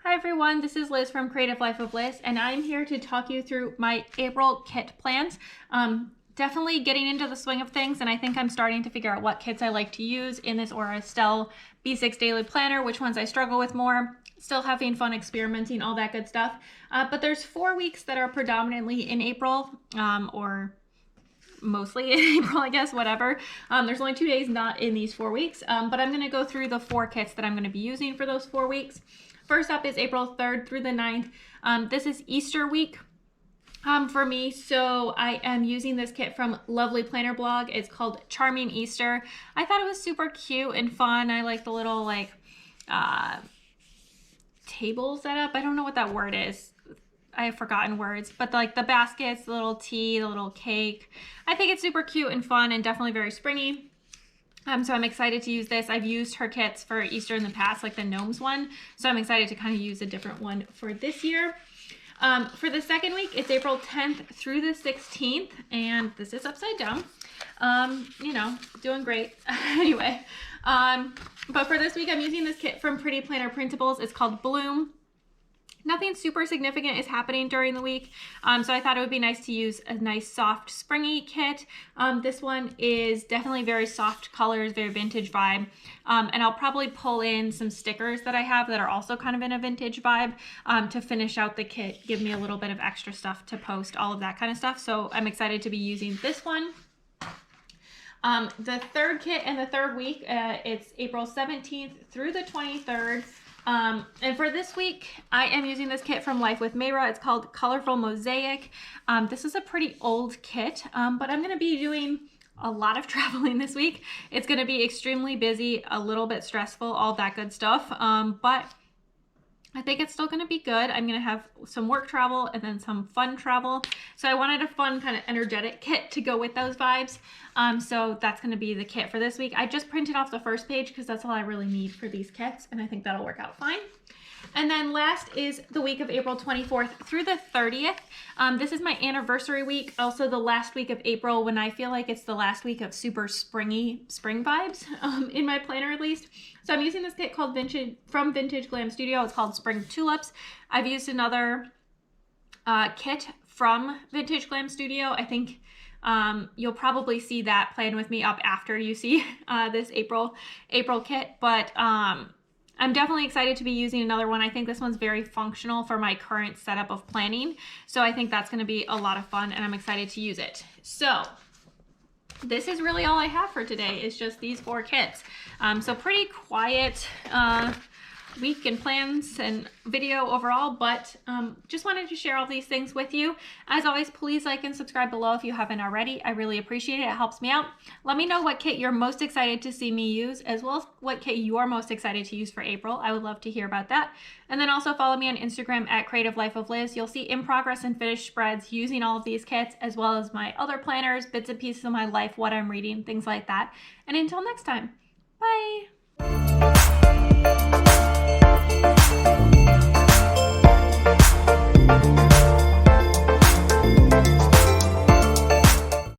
Hi everyone, this is Liz from Creative Life of Liz, and I'm here to talk you through my April kit plans. Definitely getting into the swing of things, and I think I'm starting to figure out what kits I like to use in this Estelle B6 Daily Planner, which ones I struggle with more, still having fun experimenting, all that good stuff. But there's 4 weeks that are predominantly in April, or mostly in April, I guess, whatever. There's only 2 days not in these 4 weeks, but I'm gonna go through the 4 kits that I'm gonna be using for those 4 weeks. First up is April 3rd through the 9th. This is Easter week for me, so I am using this kit from Lovely Planner Blog. It's called Charming Easter. I thought it was super cute and fun. I like the little table setup. I don't know what that word is. I have forgotten words, but the baskets, the little tea, the little cake. I think it's super cute and fun and definitely very springy. So I'm excited to use this. I've used her kits for Easter in the past, like the gnomes one. So I'm excited to kind of use a different one for this year. For the second week, it's April 10th through the 16th, and this is upside down. Doing great. Anyway, but for this week, I'm using this kit from Pretty Planner Printables. It's called Bloom. Nothing super significant is happening during the week, so I thought it would be nice to use a nice soft springy kit. This one is definitely very soft colors, very vintage vibe, and I'll probably pull in some stickers that I have that are also kind of in a vintage vibe to finish out the kit, give me a little bit of extra stuff to post, all of that kind of stuff. So I'm excited to be using this one. The third kit and the third week, it's April 17th through the 23rd. And for this week, I am using this kit from Life with Mayra. It's called Colorful Mosaic. This is a pretty old kit, but I'm going to be doing a lot of traveling this week. It's going to be extremely busy, a little bit stressful, all that good stuff. But I think it's still going to be good. I'm going to have some work travel and then some fun travel. So I wanted a fun kind of energetic kit to go with those vibes. So that's going to be the kit for this week. I just printed off the first page because that's all I really need for these kits, and I think that'll work out fine. And then last is the week of April 24th through the 30th. This is my anniversary week, also the last week of April, when I feel like it's the last week of super springy spring vibes, in my planner at least. So I'm using this kit called Vintage Glam Studio. It's called Spring Tulips. I've used another kit from Vintage Glam Studio. I think you'll probably see that plan with me up after you see this April kit, but I'm definitely excited to be using another one. I think this one's very functional for my current setup of planning. So I think that's going to be a lot of fun, and I'm excited to use it. So this is really all I have for today. It's just these 4 kits. So pretty quiet week and plans and video overall, but just wanted to share all these things with you. As always, please like and subscribe below if you haven't already. I really appreciate it. It helps me out. Let me know what kit you're most excited to see me use, as well as what kit you are most excited to use for April. I would love to hear about that. And then also follow me on Instagram at Creative Life of Liz. You'll see in progress and finished spreads using all of these kits, as well as my other planners, bits and pieces of my life, what I'm reading, things like that. And until next time, bye.